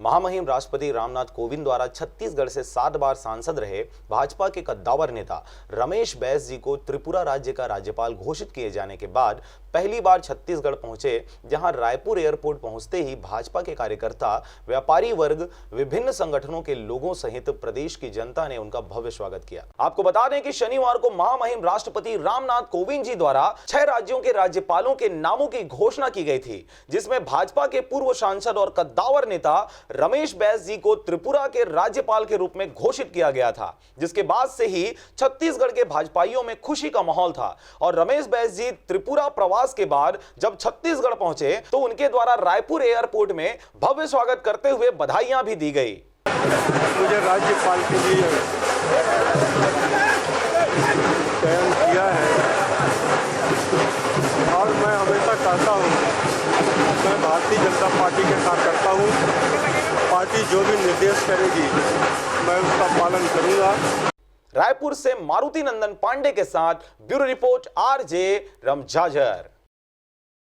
महामहिम राष्ट्रपति रामनाथ कोविंद द्वारा छत्तीसगढ़ से 7 बार सांसद रहे भाजपा के कद्दावर नेता रमेश बैस जी को त्रिपुरा राज्य का राज्यपाल घोषित किए जाने के बाद पहली बार छत्तीसगढ़ पहुंचे, जहां रायपुर एयरपोर्ट पहुंचते ही भाजपा के कार्यकर्ता, व्यापारी वर्ग, विभिन्न संगठनों के लोगों सहित प्रदेश की जनता ने उनका भव्य स्वागत किया। आपको बता दें कि शनिवार को महामहिम राष्ट्रपति रामनाथ कोविंद जी द्वारा 6 राज्यों के राज्यपालों के नामों की घोषणा की गई थी, जिसमें भाजपा के पूर्व सांसद और कद्दावर नेता रमेश बैस जी को त्रिपुरा के राज्यपाल के रूप में घोषित किया गया था, जिसके बाद से ही छत्तीसगढ़ के भाजपाइयों में खुशी का माहौल था। और रमेश बैस जी त्रिपुरा प्रवास के बाद जब छत्तीसगढ़ पहुंचे तो उनके द्वारा रायपुर एयरपोर्ट में भव्य स्वागत करते हुए बधाइयां भी दी गई। मुझे राज्यपाल के लिए चयन किया है और मैं हमेशा कहता हूँ, मैं भारतीय जनता पार्टी के साथ करता हूँ। पार्टी जो भी निर्देश करेगी मैं उसका पालन करूँगा। रायपुर से मारुति नंदन पांडे के साथ ब्यूरो रिपोर्ट आरजे रमजाजर।